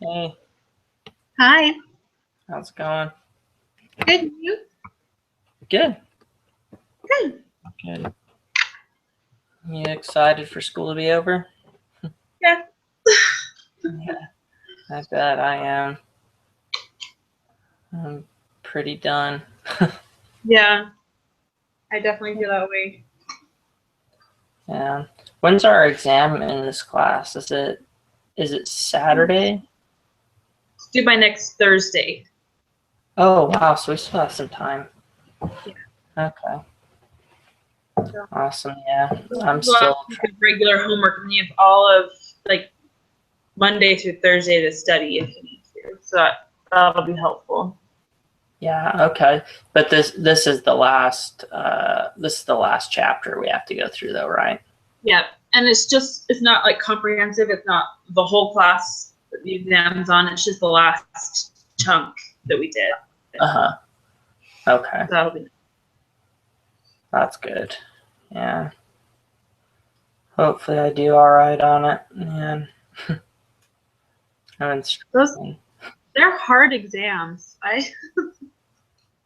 Hey, Hi. how's it going? Good. You? Good. Good. Good. You excited for school to be over? Yeah. Yeah, I bet I am. I'm pretty done. Yeah. I definitely feel that way. Yeah. When's our exam in this class? Is it Saturday? It's due by next Thursday. Oh wow, so we still have some time. Yeah. Okay. So Awesome. Yeah. I'm we'll have still to do regular homework, and you have all of like Monday through Thursday to study if you need to. So that'll be helpful. yeah, okay. But this is the last chapter we have to go through though, right? Yeah. And it's not like comprehensive. It's not the whole class that the exam's on. It's just the last chunk that we did. Uh-huh. Okay. So that'll be That's good. Yeah. Hopefully I do all right on it. Man, I'm those. struggling. They're hard exams.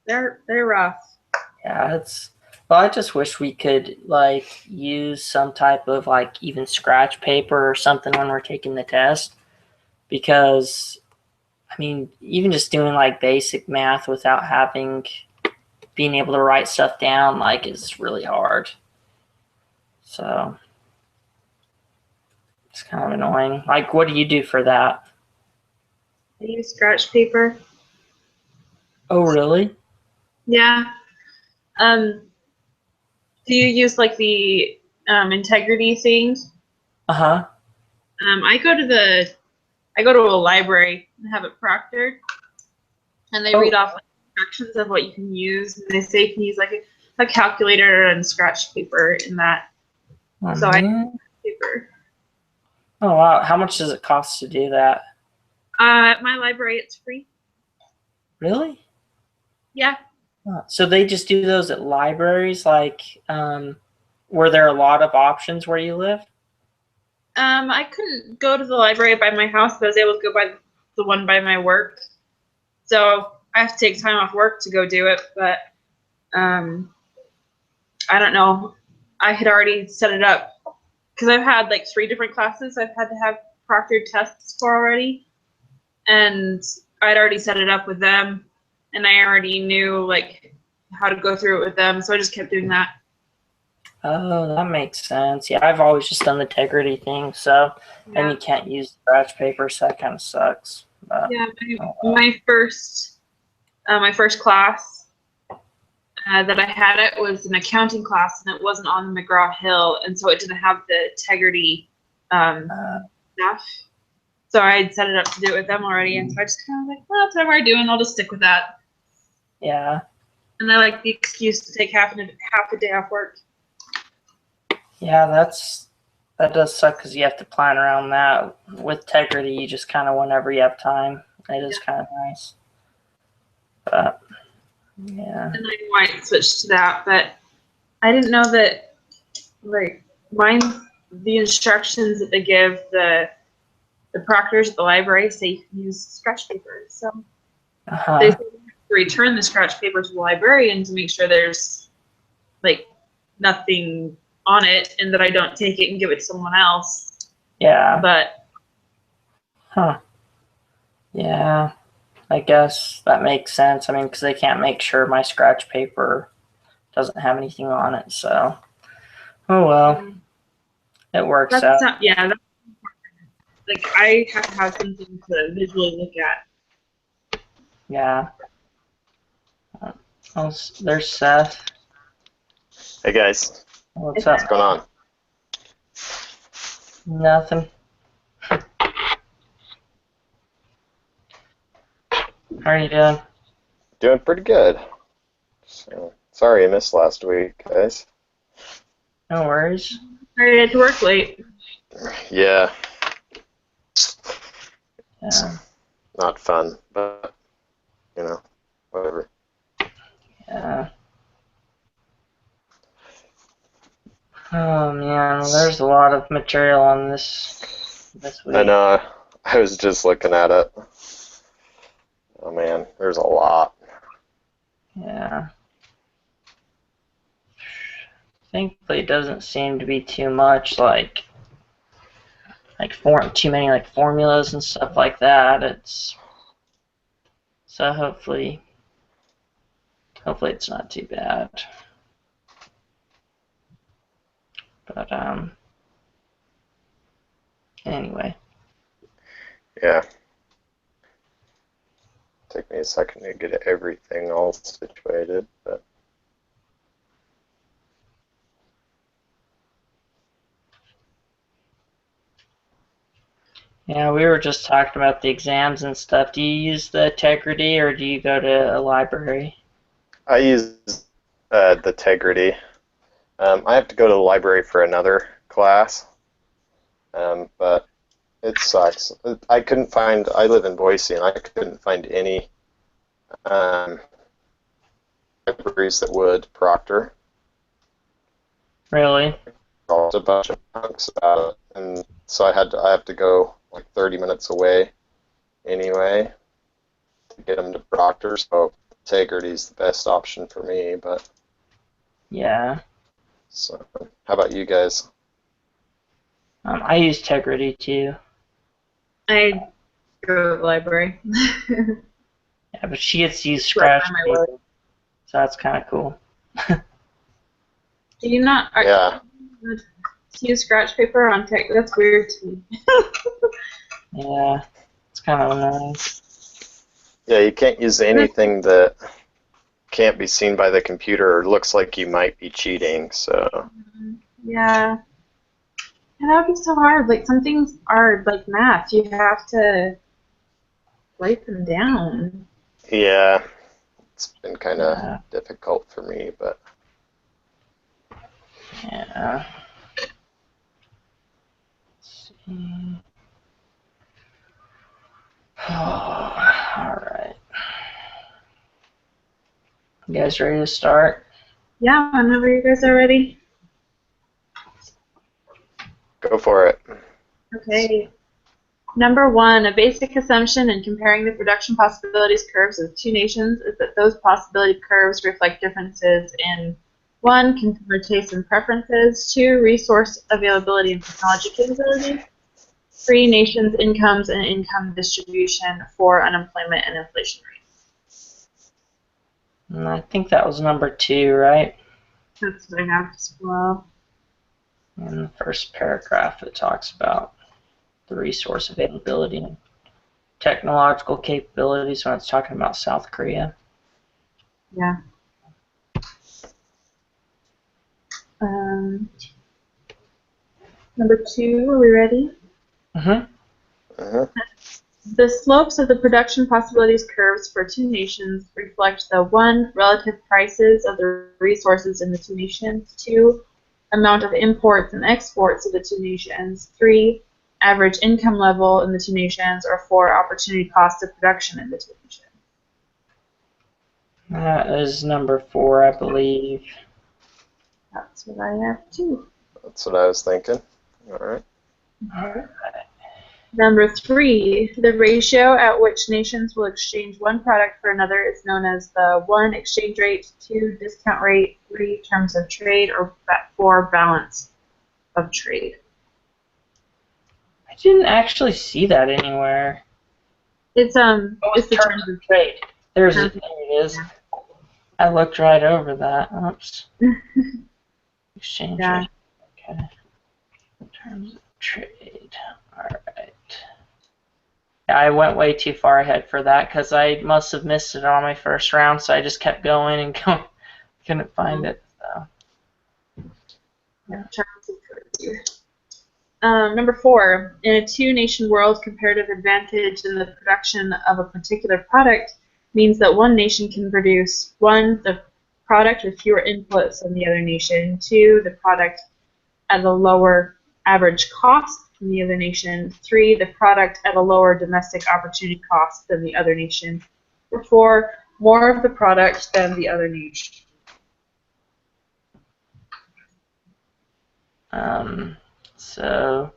They're rough. Yeah, it's. Well, I just wish we could like use some type of like even scratch paper or something when we're taking the test, because I mean, even just doing like basic math without having being able to write stuff down like is really hard. So it's kind of annoying. Like, what do you do for that? I use scratch paper. Oh, really? Yeah. Um, do you use like the integrity thing? Uh huh. I go to a library and have it proctored, and they read Oh, off like, instructions of what you can use, and they say you can use like a calculator and scratch paper in that. So I man. paper. Oh wow. How much does it cost to do that? At my library, it's free. Really? Yeah. So they just do those at libraries? Like, were there a lot of options where you live? I couldn't go to the library by my house, but I was able to go by the one by my work. So I have to take time off work to go do it, but um, I don't know. I had already set it up because I've had like three different classes I've had to have proctored tests for already, and I'd already set it up with them, and I already knew like how to go through it with them, so I just kept doing that. Oh, that makes sense. Yeah, I've always just done the integrity thing, so and Yeah, you can't use scratch paper, so that kind of sucks. But yeah. oh well. My first class that I had it was an accounting class, and it wasn't on the McGraw Hill, and so it didn't have the integrity um, Uh, stuff. So I had set it up to do it with them already, and so I just kind of like, well, that's what we're doing. I'll just stick with that. yeah, And I like the excuse to take half a day off work. yeah, that does suck because you have to plan around that. With integrity, you just kind of whenever you have time. It is kind of nice, but yeah. And I might switch to that, but I didn't know that like mine the instructions that they give the proctors at the library say you can use scratch paper. So Uh they huh. say you have to return the scratch paper to the librarian to make sure there's like nothing on it and that I don't take it and give it to someone else. Yeah. But Huh. Yeah. I guess that makes sense. I mean, because they can't make sure my scratch paper doesn't have anything on it. So, oh well, yeah, it works that's out. not yeah. That's, like I have to have something to visually look at. Yeah. Oh, there's Seth. Hey guys, What's what's up? going on? Nothing. How are you doing? Doing pretty good. So, sorry I missed last week, guys. No worries. I had to work late. Yeah, Yeah. not fun, but whatever. Yeah. Oh man, there's a lot of material on this I week. know I was just looking at it. Oh man, there's a lot. Yeah. Thankfully, it doesn't seem to be too much too many like formulas and stuff like that. So hopefully it's not too bad. But anyway. Yeah. Take me a second to get everything all situated, but Yeah, we were just talking about the exams and stuff. Do you use the Integrity or do you go to a library? I use the Tegrity. I have to go to the library for another class, but it sucks. I live in Boise, and I couldn't find any libraries that would proctor. Really? There's a bunch of punks about it, and so I have to go like 30 minutes away anyway to get them to proctor. So Integrity is the best option for me. But Yeah. so, how about you guys? I use Integrity too. I go to the library. Yeah, but she gets to use Right scratch by my work. paper, so that's kind of cool. Do you not Yeah, use scratch paper on tech? That's weird to me. Yeah, it's kind of annoying. yeah, you can't use anything that can't be seen by the computer or looks like you might be cheating. So Yeah. And that would be so hard. Like, some things are like math. You have to write them down. yeah, it's been kind of Yeah. difficult for me, but Yeah. Let's see. Oh, all right. You guys ready to start? Yeah, whenever you guys are ready. go for it. Okay. Number one, a basic assumption in comparing the production possibilities curves of two nations is that those possibility curves reflect differences in 1. Consumer tastes and preferences, 2. Resource availability and technology capabilities, 3. Nations' incomes and income distribution, 4. Unemployment and inflation rates. And I think that was number 2, right? That's what I have as well. In the first paragraph, it talks about the resource availability and technological capabilities when it's talking about South Korea. Yeah. Number 2, are we ready? Uh-huh. The slopes of the production possibilities curves for two nations reflect the 1. Relative prices of the resources in the two nations, 2. Amount of imports and exports of the two nations, 3. Average income level in the two nations, or 4. Opportunity cost of production in the two nations. That is number 4, I believe. That's what I have too. That's what I was thinking. All right. Number 3, the ratio at which nations will exchange one product for another is known as the 1. Exchange rate, 2. Discount rate, 3. Terms of trade, or 4. Balance of trade. I didn't actually see that anywhere. It's It's the terms of trade. There it is. Yeah. I looked right over that. Oops. Exchange Yeah. rate. Okay. Terms of trade. All right. I went way too far ahead for that because I must have missed it on my first round, so I just kept going and going. Couldn't find it. So. Yeah. Number 4, in a two-nation world, comparative advantage in the production of a particular product means that one nation can produce 1. The product with fewer inputs than the other nation, 2. The product at a lower average cost than the other nation, 3. The product at a lower domestic opportunity cost than the other nation, or 4. More of the product than the other nation. So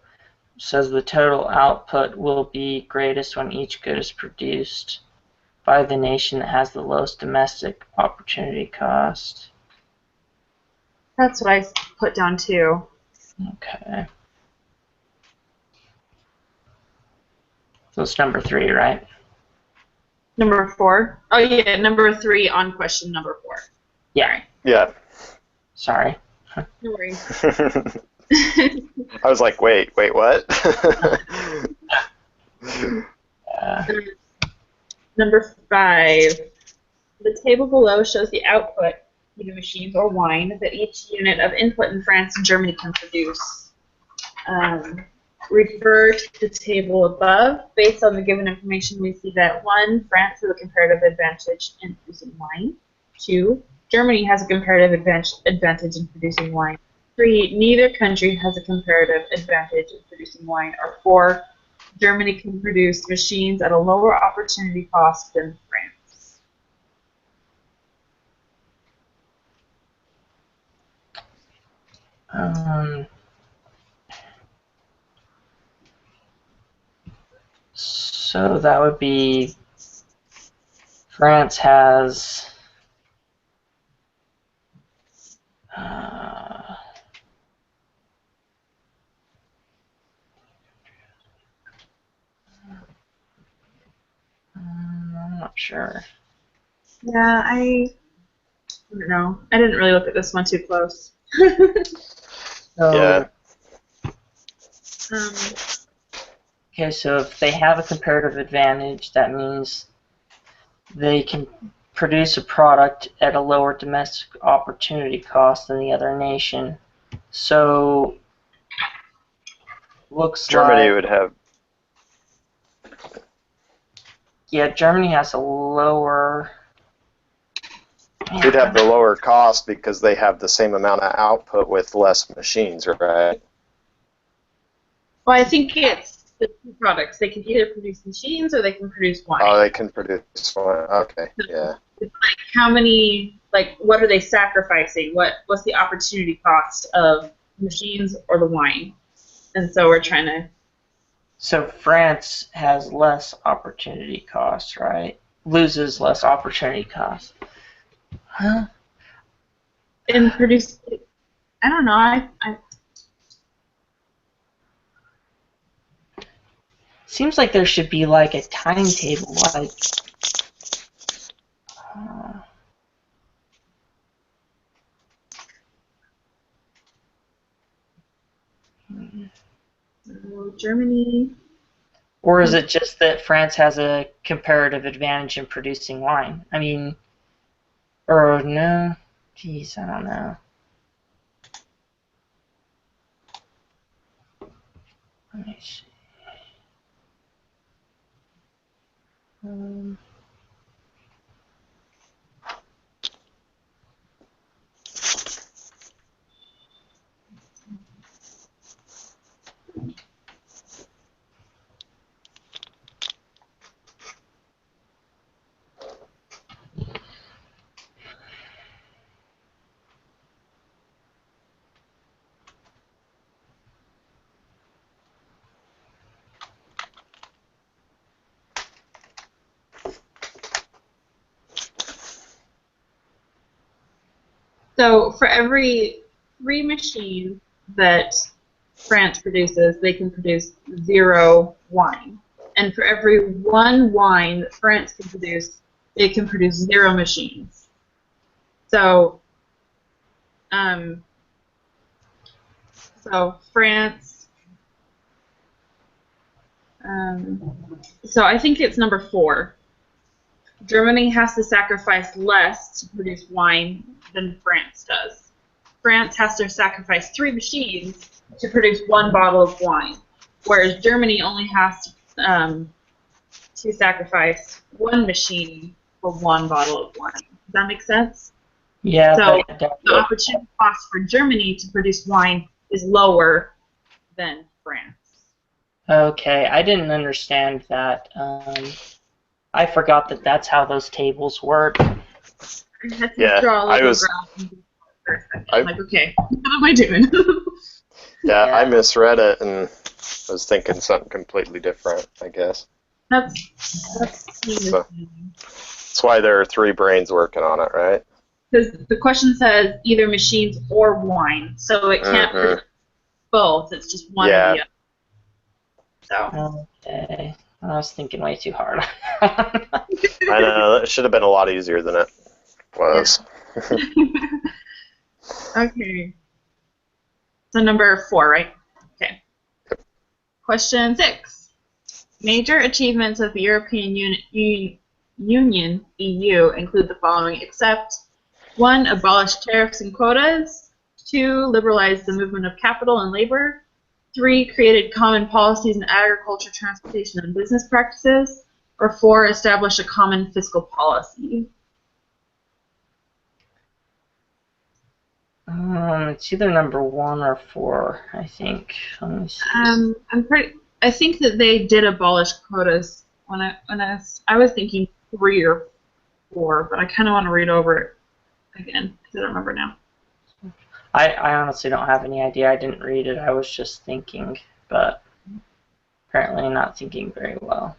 says the total output will be greatest when each good is produced by the nation that has the lowest domestic opportunity cost. That's what I put down too. Okay. So it's number 3, right? Number 4. Oh yeah, number 3 on question number 4. Yeah. Yeah. Sorry. No worries. I was like, wait, what? Number 5. The table below shows the output either machines or wine that each unit of input in France and Germany can produce. Refer to the table above. Based on the given information, we see that 1, France has a comparative advantage in producing wine. 2, Germany has a comparative advantage in producing wine. 3, neither country has a comparative advantage in producing wine. Or 4, Germany can produce machines at a lower opportunity cost than France. So that would be France has I'm not sure. Yeah, I don't know. I didn't really look at this one too close. So, Yeah. Okay, so if they have a comparative advantage, that means they can produce a product at a lower domestic opportunity cost than the other nation. So, looks Germany like, would have. yeah, Germany has a lower. They'd have the lower cost because they have the same amount of output with less machines, right? Well, I think it's the two products. They can either produce machines or they can produce wine. Oh, they can produce one. Okay, yeah. It's like how many, like, what are they sacrificing? What's the opportunity cost of machines or the wine? And so we're trying to. So France has less opportunity cost, right? Loses less opportunity cost. Huh? And produce. I don't know. I Seems like there should be like a timetable, like. Germany. Or is it just that France has a comparative advantage in producing wine? I mean, or no? Jeez, I don't know. Let me see. So for every 3 machines that France produces, they can produce 0 wine. And for every 1 wine that France can produce, it can produce 0 machines. So, France. So I think it's number 4. Germany has to sacrifice less to produce wine than France does. France has to sacrifice 3 machines to produce 1 bottle of wine, whereas Germany only has to sacrifice 1 machine for 1 bottle of wine. Does that make sense? Yeah, So but the opportunity cost for Germany to produce wine is lower than France. okay, I didn't understand that. I forgot that that's how those tables work. I had to Yeah, draw a I little was- graph. I'm like, okay, what am I doing? Yeah, I Yeah. misread it and was thinking something completely different, I guess. That's So that's why there are three brains working on it, right? because the question says either machines or wine, so it can't Hmm. produce both. It's just one or Yeah. the other. Okay. I was thinking way too hard. I know, it should have been a lot easier than it was. So, okay. So number 4, right? Okay. Question 6. Major achievements of the European Union, EU, include the following, except 1. Abolish tariffs and quotas. 2. Liberalize the movement of capital and labor. 3. Created common policies in agriculture, transportation, and business practices. Or 4. Establish a common fiscal policy. It's either number 1 or 4, I think. Let me see. I think that they did abolish quotas I was thinking 3 or 4, but I kind of want to read over it again because I don't remember now. I honestly don't have any idea. I didn't read it. I was just thinking, but apparently not thinking very well.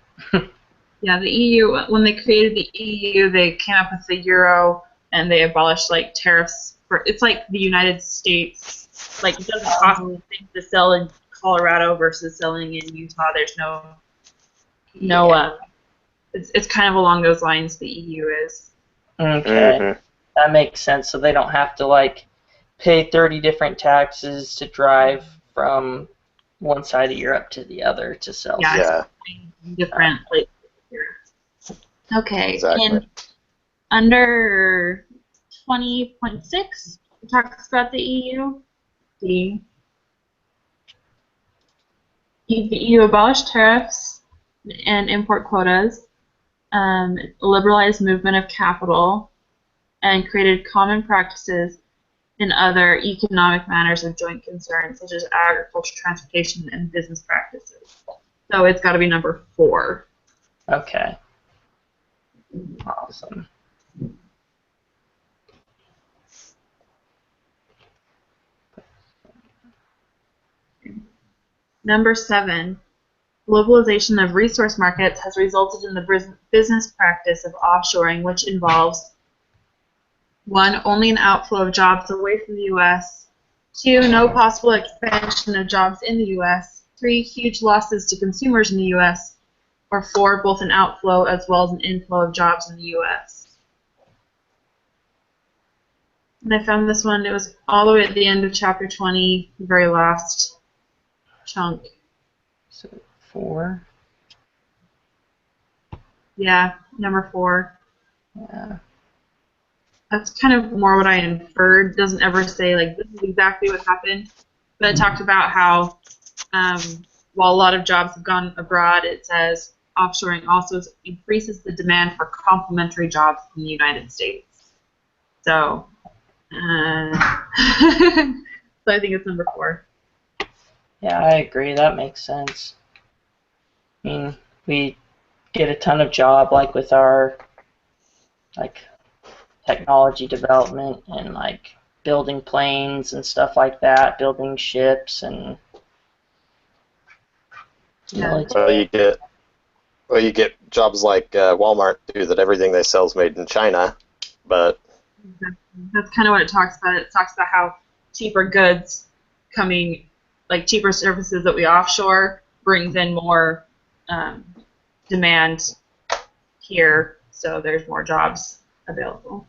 Yeah, the EU, when they created the EU, they came up with the euro and they abolished like tariffs for, it's like the United States, like it doesn't cost anything to sell in Colorado versus selling in Utah. There's no, it's kind of along those lines the EU is. Okay, Hmm. that makes sense. So they don't have to like pay 30 different taxes to drive from one side of Europe to the other to sell Yeah, stuff. it's different places here. Okay, Exactly. under 20.6, it talks about the EU. The EU abolished tariffs and import quotas, liberalized movement of capital, and created common practices in other economic matters of joint concern, such as agriculture, transportation, and business practices. So it's got to be number 4. Okay. Awesome. Number 7. Globalization of resource markets has resulted in the business practice of offshoring, which involves 1. Only an outflow of jobs away from the U.S. 2. No possible expansion of jobs in the U.S. 3. Huge losses to consumers in the U.S. Or 4. Both an outflow as well as an inflow of jobs in the U.S. And I found this one, it was all the way at the end of chapter 20, the very last chunk. So 4. Yeah, number 4. Yeah. That's kind of more what I inferred. It doesn't ever say, like, this is exactly what happened. But it talked about how, while a lot of jobs have gone abroad, it says offshoring also increases the demand for complementary jobs in the United States. So, so I think it's number 4. Yeah, I agree. That makes sense. I mean, we get a ton of job like with our like technology development and like building planes and stuff like that, building ships and Yeah. military. Well, you get jobs like Walmart do that everything they sell is made in China, but That's kind of what it talks about. It talks about how cheaper goods coming, like cheaper services that we offshore, brings in more demand here, so there's more jobs available.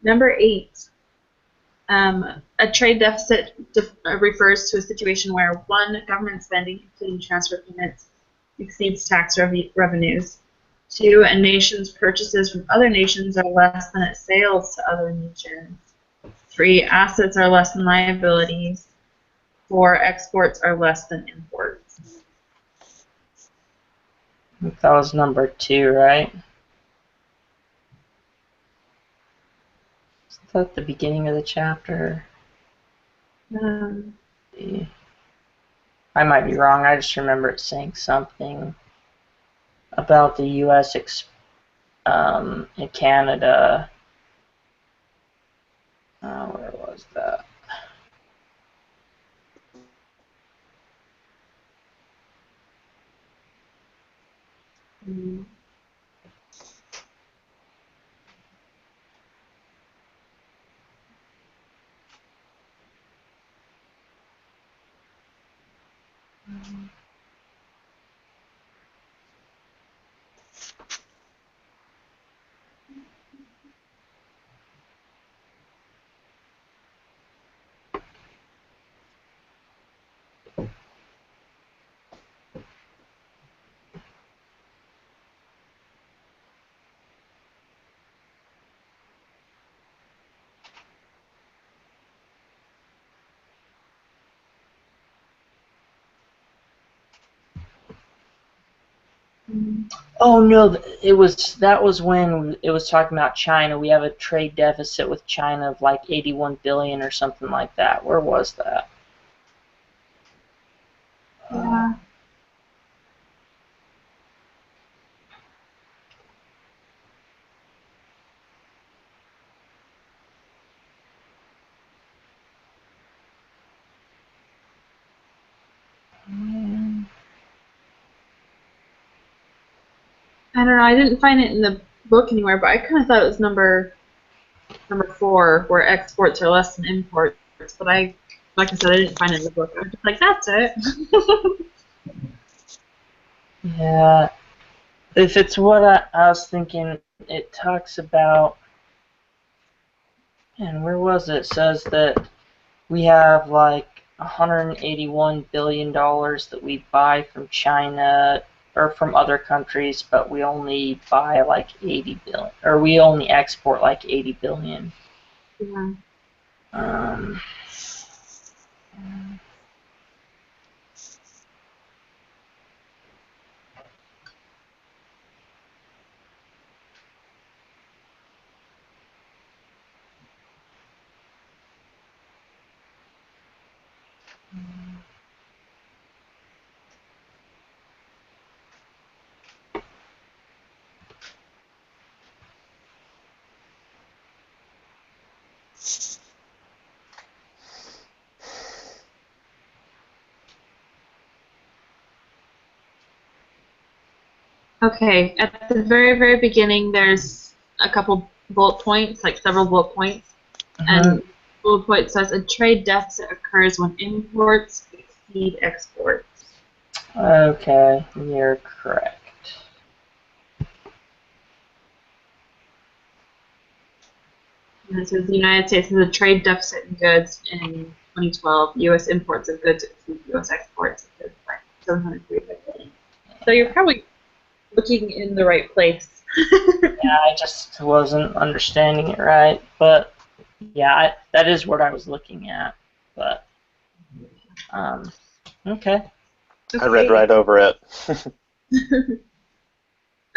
Number 8. A trade deficit refers to a situation where 1. Government spending, including transfer payments, exceeds tax revenues. 2. A nation's purchases from other nations are less than its sales to other nations. 3. Assets are less than liabilities. 4. Exports are less than imports. I think that was number 2, right? Is that the beginning of the chapter? I might be wrong. I just remember it saying something about the U.S. in Canada. Where was that? Mm. Oh no, that was when it was talking about China. We have a trade deficit with China of like 81 billion or something like that. Where was that? Yeah. I don't know. I didn't find it in the book anywhere, but I kind of thought it was number 4, where exports are less than imports. But like I said, I didn't find it in the book. I was just like, that's it. Yeah, if it's what I was thinking, it talks about, and where was it? It says that we have like $181 billion that we buy from China or from other countries, but we only buy like 80 billion, or we only export like 80 billion. Yeah. Um, Okay, at the very, very beginning, there's a couple bullet points, like several bullet points, and bullet point says a trade deficit occurs when imports exceed exports. Okay, you're correct. And it says the United States has a trade deficit in goods in 2012. U.S. imports of goods exceed U.S. exports of goods by 735 billion. So you're probably looking in the right place. Yeah, I just wasn't understanding it right, but yeah, that is what I was looking at. But okay. I read right over it.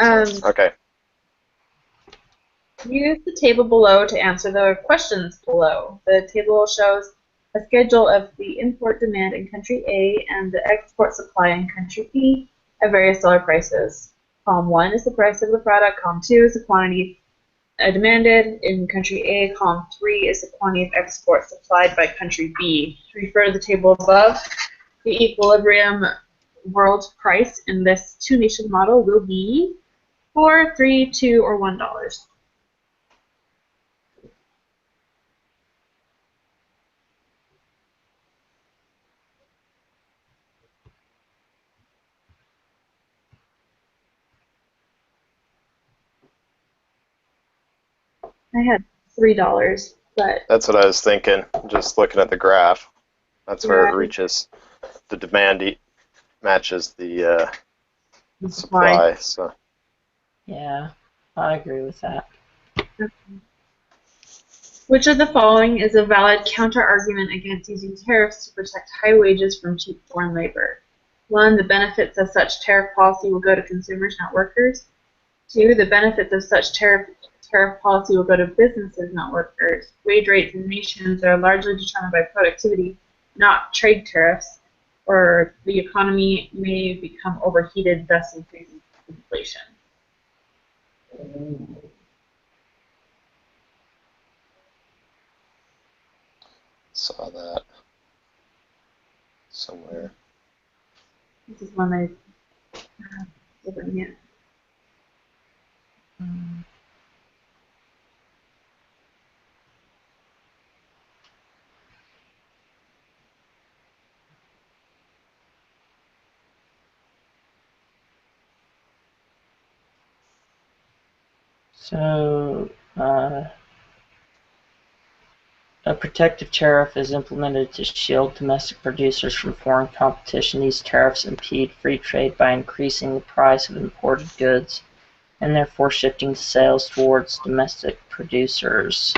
Okay. Use the table below to answer the questions below. The table shows a schedule of the import demand in country A and the export supply in country B at various dollar prices. Column 1 is the price of the product. Column 2 is the quantity demanded in country A. Column 3 is the quantity of export supplied by country B. To refer to the table above, the equilibrium world price in this two-nation model will be $4, $3, $2, or $1. I had $3, but That's what I was thinking, just looking at the graph. That's where it yeah, reaches. The demand matches the the supply. So Yeah, I agree with that. Which of the following is a valid counter-argument against using tariffs to protect high wages from cheap foreign labor? 1. The benefits of such tariff policy will go to consumers, not workers. 2. The benefits of such tariff policy will go to businesses, not workers. Wage rates in nations are largely determined by productivity, not trade tariffs, or the economy may become overheated, thus increasing inflation. Saw that somewhere. This is one I open yet. So, a protective tariff is implemented to shield domestic producers from foreign competition. These tariffs impede free trade by increasing the price of imported goods and therefore shifting sales towards domestic producers.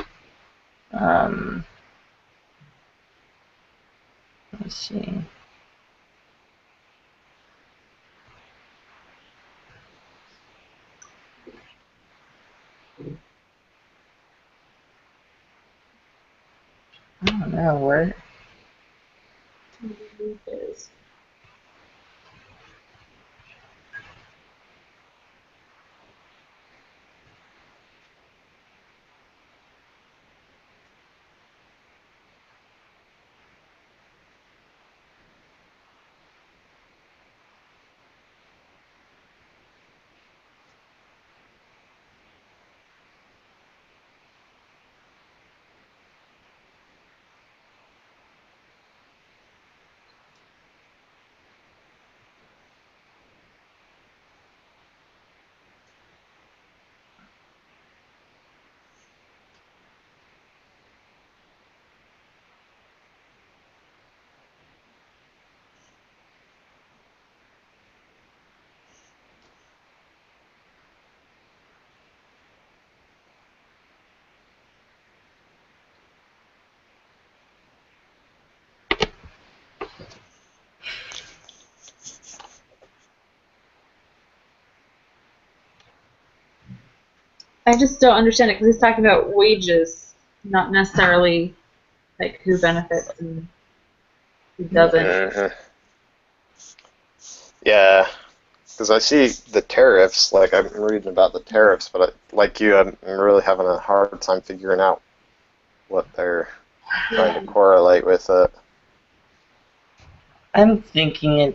Let's see. I don't know where. Is. I just don't understand it because he's talking about wages, not necessarily like who benefits and who doesn't. Mhm. Yeah, because I see the tariffs, like I'm reading about the tariffs, but like you, I'm really having a hard time figuring out what they're trying to correlate with it. I'm thinking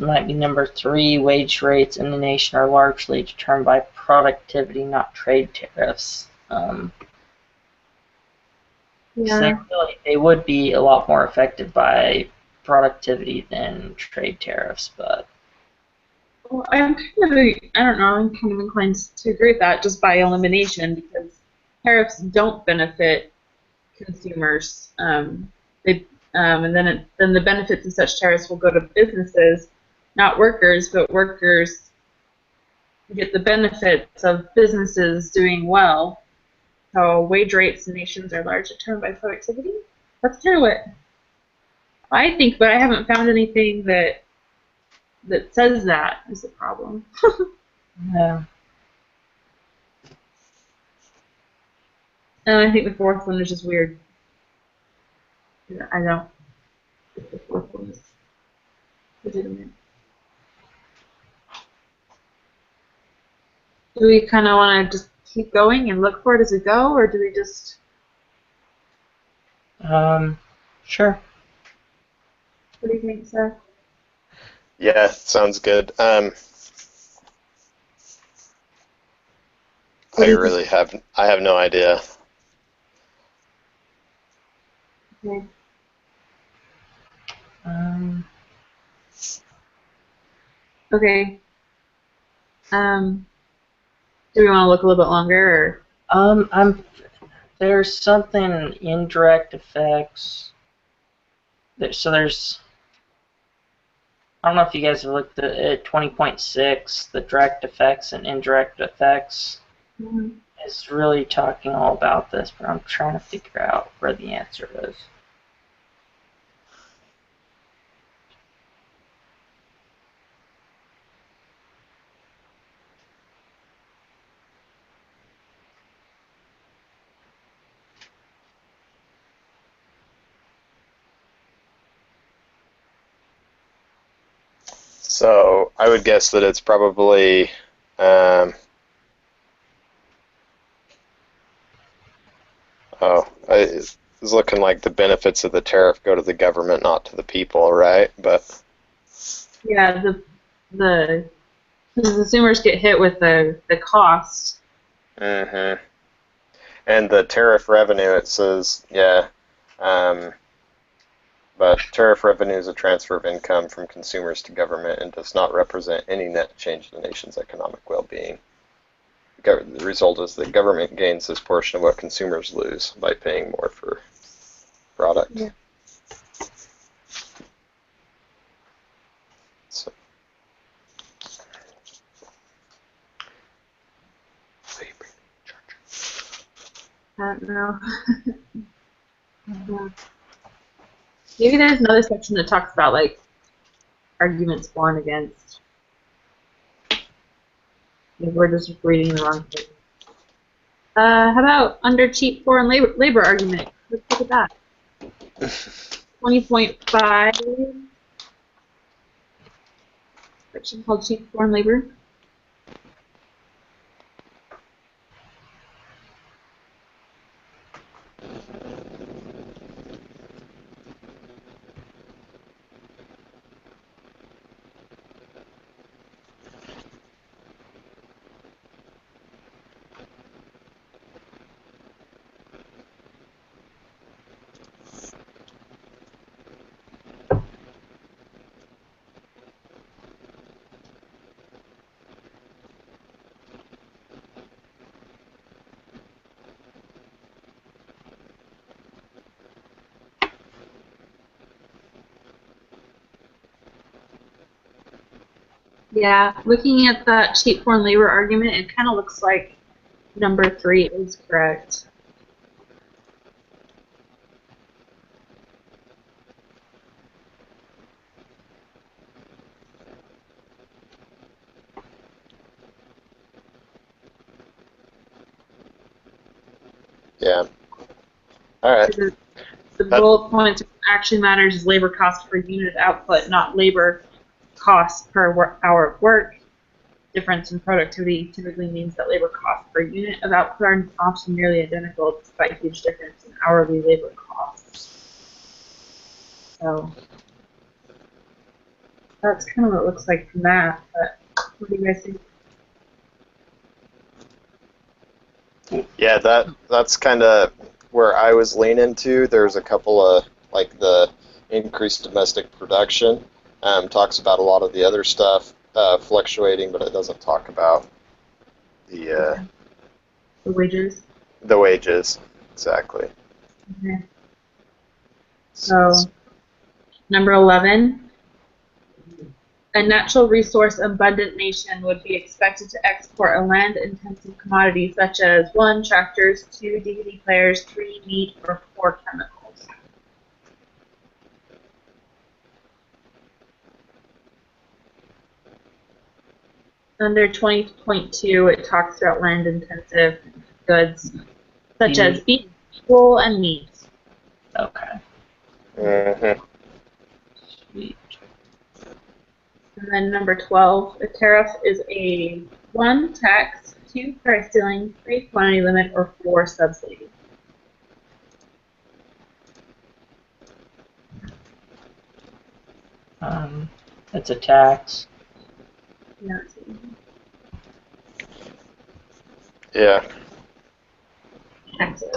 might be number 3. Wage rates in the nation are largely determined by productivity, not trade tariffs. Yeah. They would be a lot more affected by productivity than trade tariffs, but Well, I don't know, I'm kind of inclined to agree with that just by elimination because tariffs don't benefit consumers. And then the benefits of such tariffs will go to businesses, not workers, but workers get the benefits of businesses doing well. So wage rates in nations are largely determined by productivity. That's kind of what I think, but I haven't found anything that says that is a problem. yeah. And I think the fourth one is just weird. I don't think the fourth one is legitimate. Do we kind of want to just keep going and look for it as we go, or do we just? Sure. What do you think, Seth? Yeah, sounds good. What do you think? I have no idea. Okay. Um, Okay. Do we want to look a little bit longer, there's something indirect effects. So there's, I don't know if you guys have looked at 20.6, the direct effects and indirect effects. or? It's really talking all about this, but I'm trying to figure out where the answer is. So I would guess that it's probably um, it's looking like the benefits of the tariff go to the government, not to the people, right? But Yeah, the consumers get hit with the cost. and the tariff revenue, it says, yeah, but tariff revenue is a transfer of income from consumers to government and does not represent any net change in the nation's economic well-being. The result is that government gains this portion of what consumers lose by paying more for product. Yeah. So. I don't know. Yeah. Maybe there's another section that talks about like arguments for and against. Maybe we're just reading the wrong thing. How about under cheap foreign labor argument? Let's look at that. 20.5 section called cheap foreign labor. Yeah, looking at that cheap foreign labor argument, it kind of looks like number 3 is correct. Yeah. All right. The bullet point actually matters is labor cost per unit of output, not labor cost per hour of work. Difference in productivity typically means that labor costs per unit of output are often nearly identical despite huge difference in hourly labor costs. So that's kind of what it looks like from that, but what do you guys think? Yeah, that's kind of where I was leaning to. There's a couple of, like, the increased domestic production talks about a lot of the other stuff fluctuating, but it doesn't talk about the wages. The wages, exactly. Okay. So, number 11. A natural resource abundant nation would be expected to export a land-intensive commodity such as 1. Tractors, 2. DVD players, 3. Meat, or 4. Chemicals. Under 20.2, it talks about land-intensive goods such as beef, wool, and meat. Okay. Mm-hmm. Sweet. And then number 12, a tariff is a 1. Tax, 2. Price ceiling, 3. Quantity limit, or 4. Subsidy. It's a tax. Yeah. Taxes.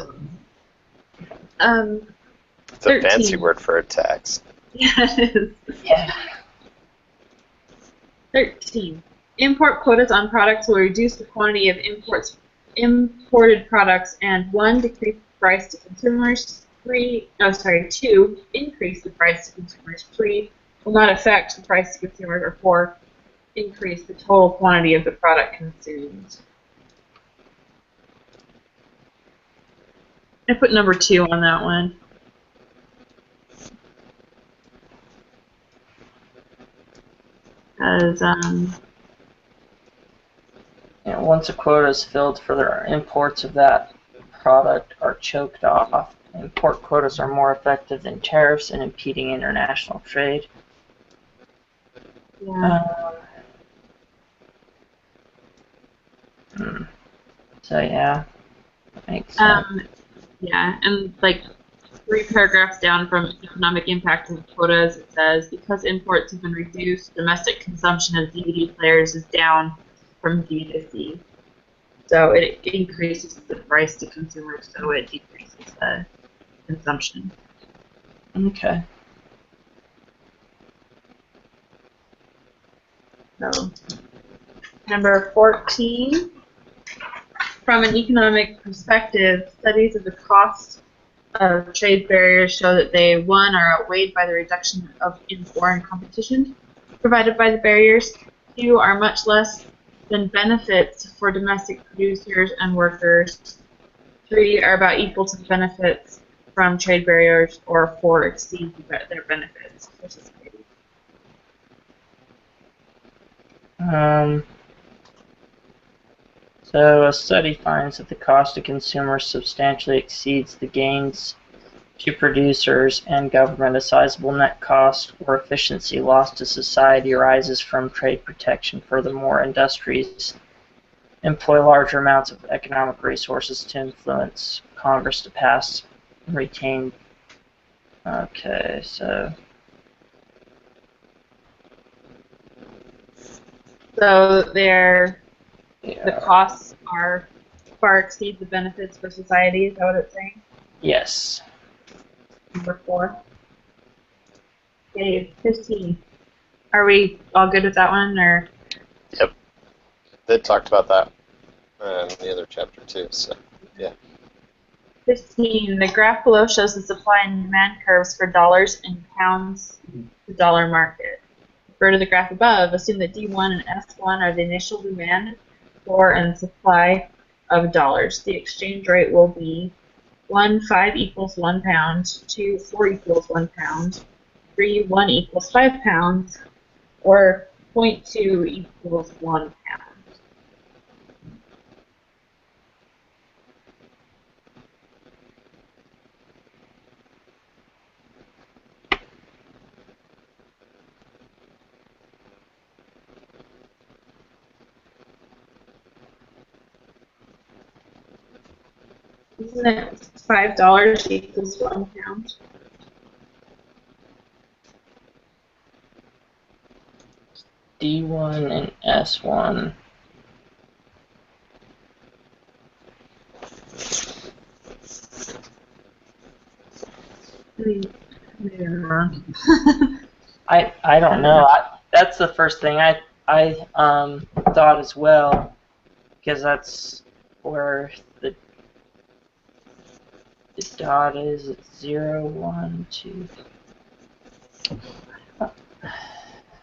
It's a 13. fancy word for a tax. Yeah, it is. Yeah. 13. Import quotas on products will reduce the quantity of imported products and 1. Decrease the price to consumers. 2. Increase the price to consumers. 3. Will not affect the price to consumers. Or 4. Increase the total quantity of the product consumed. I put number 2 on that one. Because, once a quota is filled, further imports of that product are choked off. Import quotas are more effective than tariffs in impeding international trade. yeah. So yeah, makes sense. Yeah, and like 3 paragraphs down from economic impact and quotas, it says because imports have been reduced, domestic consumption of DVD players is down from D to C. So it increases the price to consumers, so it decreases the consumption. Okay. So number 14, from an economic perspective, studies of the cost of trade barriers show that they, one, are outweighed by the reduction in foreign competition provided by the barriers, two, are much less than benefits for domestic producers and workers, three, are about equal to the benefits from trade barriers, or four, exceed their benefits for society. So a study finds that the cost to consumers substantially exceeds the gains to producers and government. A sizable net cost or efficiency loss to society arises from trade protection. Furthermore, industries employ larger amounts of economic resources to influence Congress to pass and retain. Okay, so The costs are far exceed the benefits for society. Is that what it's saying? yes. Number 4. Okay, 15. Are we all good with that one, or? Yep. They talked about that in the other chapter too. So yeah. 15. The graph below shows the supply and demand curves for dollars and pounds to dollar market. Refer to the graph above. Assume that D1 and S1 are the initial demand for and supply of dollars. The exchange rate will be 1, 5 equals 1 pound, 2, 4 equals 1 pound, 3, 1 equals 5 pounds, or 0.2 equals 1 pound. Isn't it $5 equals 1 pound? D1 and S1. Maybe I'm wrong. I don't know. That's the first thing I thought as well, because that's where the dot is. It's 0, 1, 2.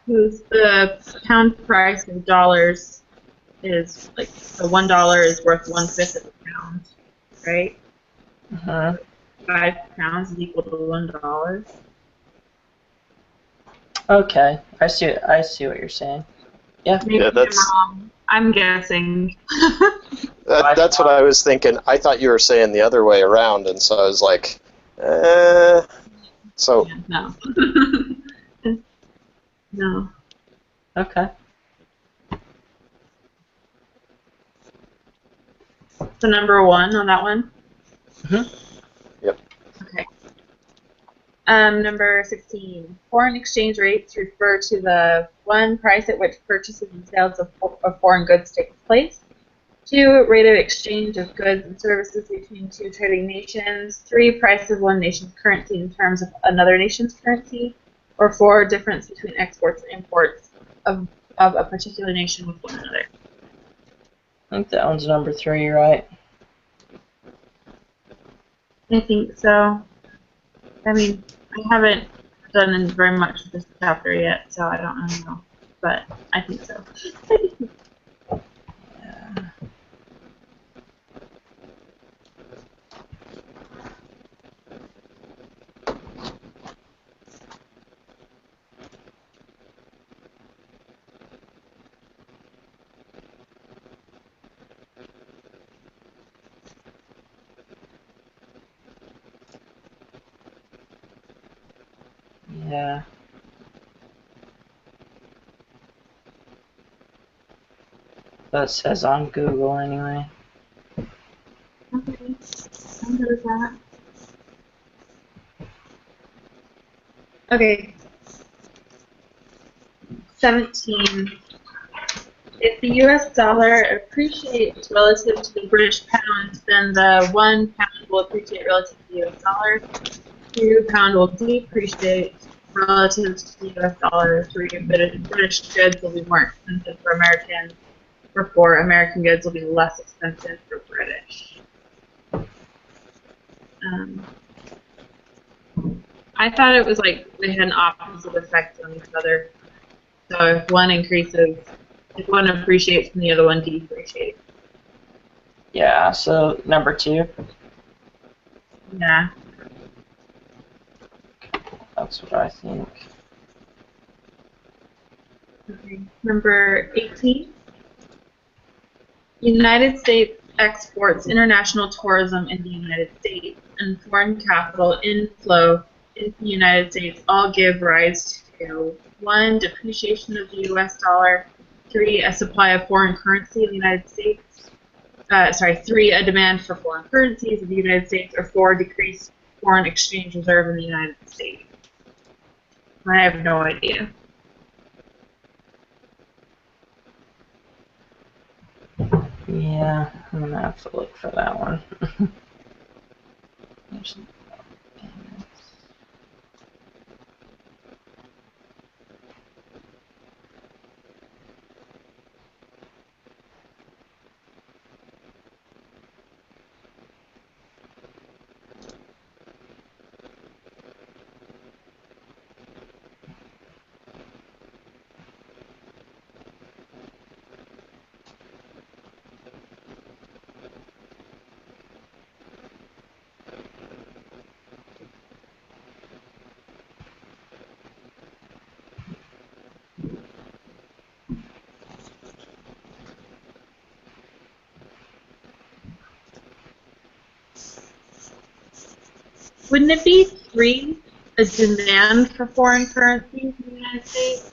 Who's the pound price in dollars is like so $1 is worth 1/5 of a pound, right? Uh-huh. 5 pounds is equal to $1. Okay, I see what you're saying. Yeah. Maybe Yeah, I'm wrong. I'm guessing. That's what I was thinking. I thought you were saying the other way around, and so I was like, so No. No. Okay. So number 1 on that one? Mhm. Yep. Okay. Number 16. Foreign exchange rates refer to the 1, price at which purchases and sales of foreign goods take place. 2, rate of exchange of goods and services between two trading nations. 3, price of one nation's currency in terms of another nation's currency. Or 4, difference between exports and imports of a particular nation with one another. I think that one's number 3, right? I think so. I mean, I haven't done very much of this chapter yet, so I don't really know. But I think so. Yeah. That says on Google anyway. Okay. I'm good with that. Okay. 17. If the US dollar appreciates relative to the British pound, then the 1 pound will appreciate relative to the US dollar. 2 pound will depreciate relative to the US dollar. 3 British goods will be more expensive for Americans. Or 4 American goods will be less expensive for British. I thought it was like they had an opposite effect on each other. So if one appreciates and the other one depreciates. Yeah, so number 2. Yeah. That's what I think. Okay. Number 18. United States exports international tourism in the United States, and foreign capital inflow into the United States all give rise to 1. Depreciation of the U.S. dollar. 3. A supply of foreign currency in the United States. 3. A demand for foreign currencies in the United States. Or 4. Decreased foreign exchange reserve in the United States. I have no idea. Yeah, I'm gonna have to look for that one. Wouldn't it be 3, a demand for foreign currencies in the United States?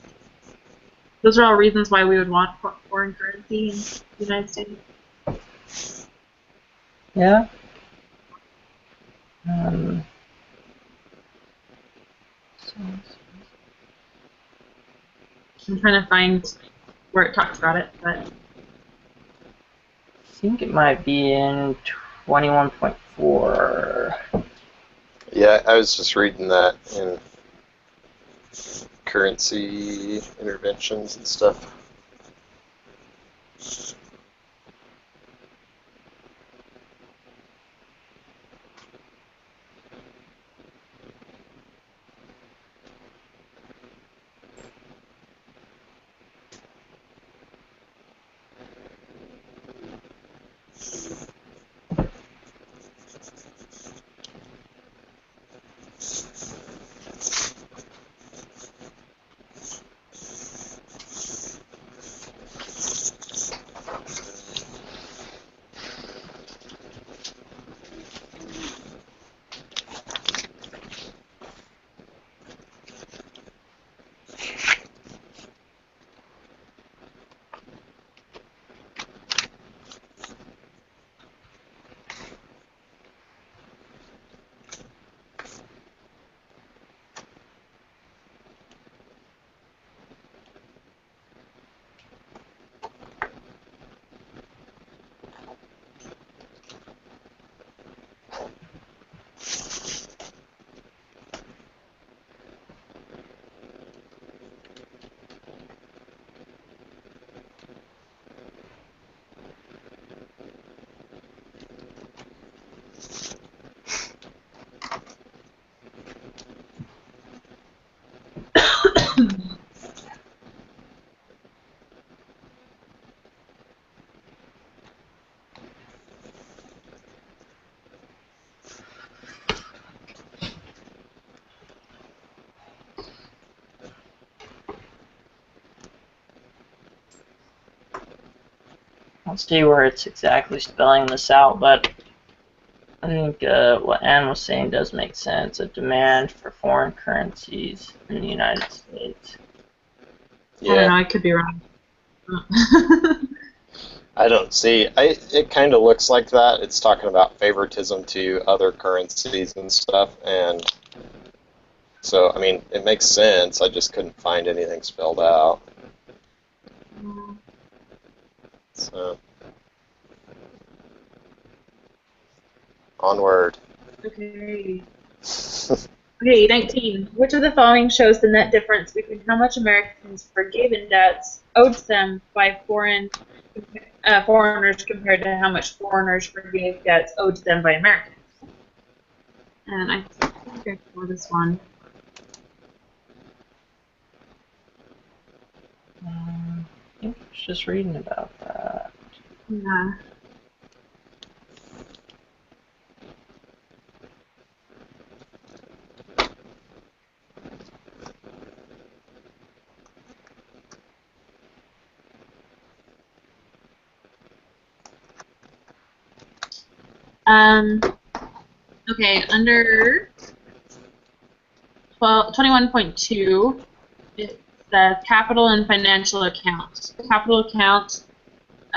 Those are all reasons why we would want foreign currency in the United States. Yeah. I'm trying to find where it talks about it, but I think it might be in 21.4. Yeah, I was just reading that in currency interventions and stuff. Let's see where it's exactly spelling this out, but I think what Anne was saying does make sense. A demand for foreign currencies in the United States. I don't know, Yeah, I could be wrong. I don't see. It kind of looks like that. It's talking about favoritism to other currencies and stuff, and so I mean, it makes sense. I just couldn't find anything spelled out. Mm, So onward. Okay. Okay, 19. Which of the following shows the net difference between how much Americans forgave in debts owed to them by foreigners compared to how much foreigners forgave debts owed to them by Americans? And I think I saw this one. I think I was just reading about that. Yeah. Okay, under 21.2, it says capital and financial accounts. Capital account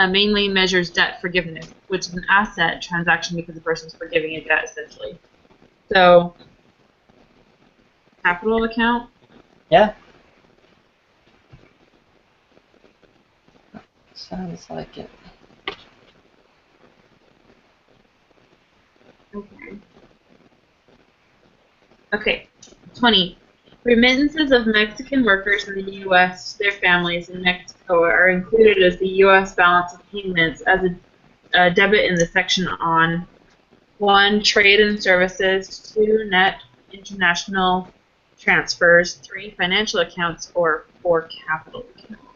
mainly measures debt forgiveness, which is an asset transaction because the person's forgiving a debt, essentially. So, capital account. Yeah. Sounds like it. Okay. Okay. 20. Remittances of Mexican workers in the U.S. to their families in Mexico are included as the U.S. balance of payments as a debit in the section on 1. Trade and services, 2. Net international transfers, 3. Financial accounts, or 4. Capital accounts.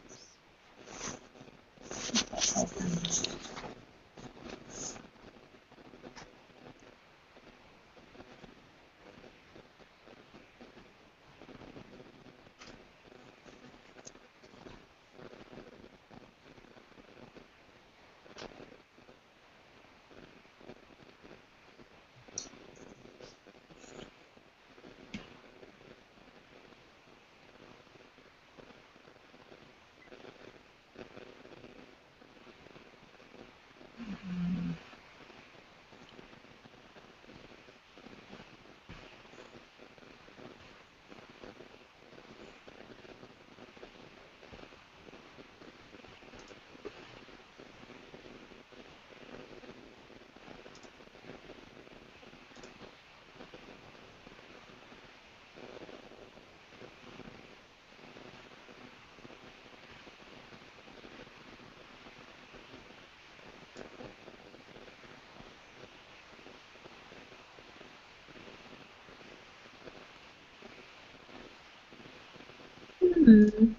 Hmm.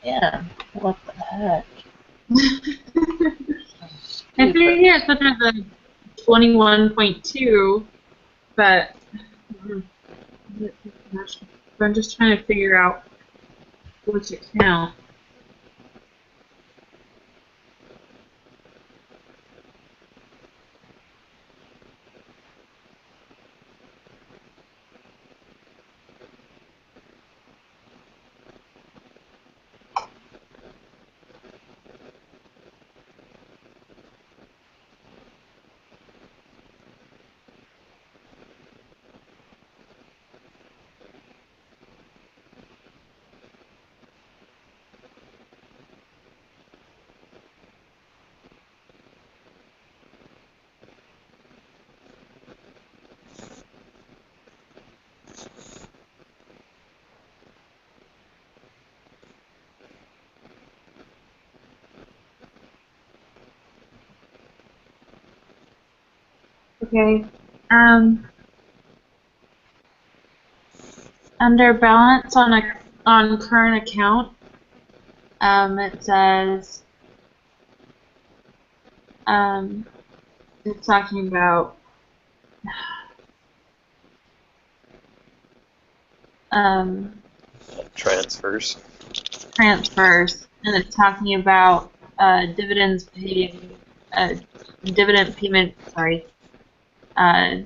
Yeah. What the heck? I Stupid. think here it's such as a 21.2, but I'm just trying to figure out which account. Okay. Under balance on current account, it says it's talking about Transfers. transfers, and it's talking about dividends paid, dividend payment. Sorry, the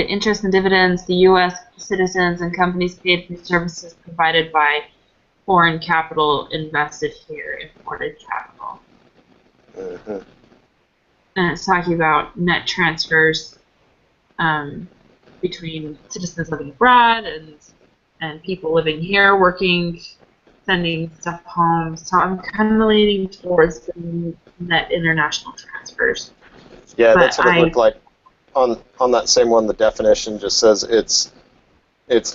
interest and dividends the U.S. citizens and companies paid for services provided by foreign capital invested here, imported capital. Mm-hmm. And it's talking about net transfers between citizens living abroad and people living here, working, sending stuff home. So I'm kind of leaning towards the net international transfers. Yeah, But that's what it looked like. On that same one, the definition just says it's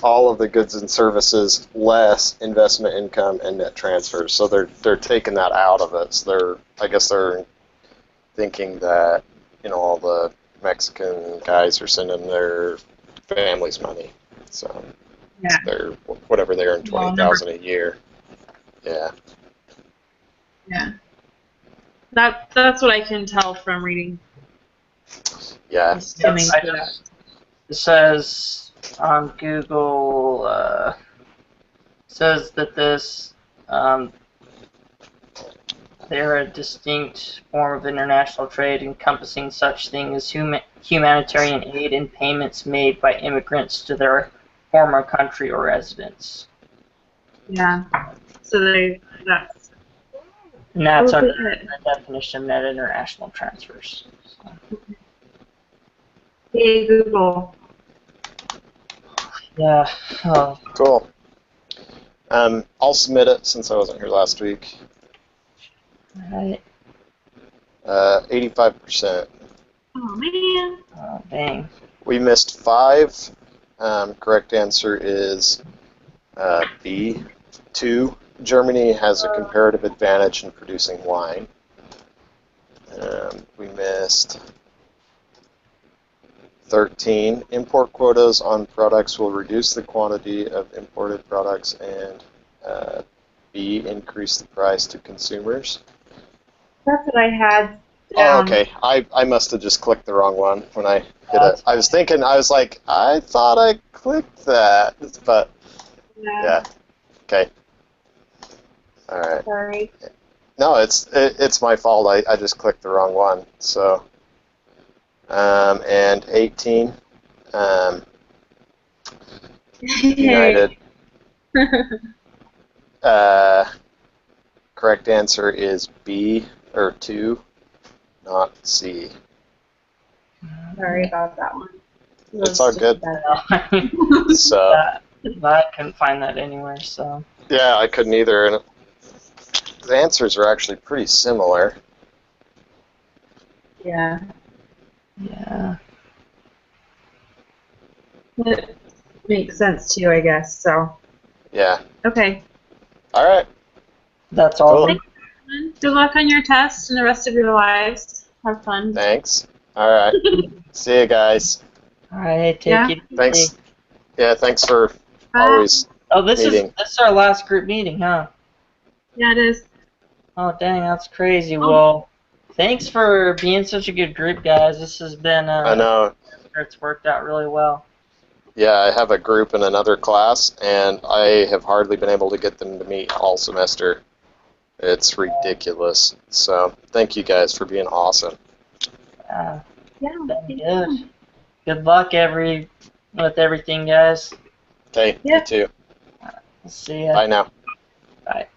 all of the goods and services less investment income and net transfers. So they're taking that out of it. So I guess they're thinking that all the Mexican guys are sending their families money. So Yeah. they're whatever they earn, 20,000 a year. Yeah. Yeah. That's what I can tell from reading. Yeah. Skimming I through that. just, it says on Google, says that they're a distinct form of international trade encompassing such things as humanitarian aid and payments made by immigrants to their former country or residence. Yeah. So that's And that's Okay. under the definition of net international transfers. So, Hey Google. yeah. Oh, Cool. I'll submit it since I wasn't here last week. right. 85%. Oh man. Oh, dang. We missed 5. Correct answer is B. 2. Germany has a comparative advantage in producing wine. We missed 13. Import quotas on products will reduce the quantity of imported products, and B. Increase the price to consumers. That's what I had Oh, down. okay. I must have just clicked the wrong one when I hit That's it. I was thinking, I was like, I thought I clicked that, but yeah. Okay. All right. Sorry. No, it's my fault. I just clicked the wrong one. So, and 18. United. Correct answer is B, or 2, not C. Sorry about that one. It's all good. I So, couldn't find that anywhere, so. yeah, I couldn't either. And the answers are actually pretty similar. Yeah. Yeah. It makes sense too, I guess. So. Yeah. Okay. All right. That's all. Cool. Good luck on your test and the rest of your lives. Have fun. Thanks. All right. See you guys. All right, take Yeah. it easy. Thanks. Yeah, thanks for Bye. always. Oh, this Meeting. is our last group meeting, huh? Yeah, it is. Oh, dang, that's crazy. Well, thanks for being such a good group, guys. This has been, I know. it's worked out really well. Yeah, I have a group in another class, and I have hardly been able to get them to meet all semester. It's ridiculous. So, thank you guys for being awesome. Yeah, Yeah. been good. Good luck with everything, guys. Okay, Yeah. you too. We'll see ya. Bye now. Bye.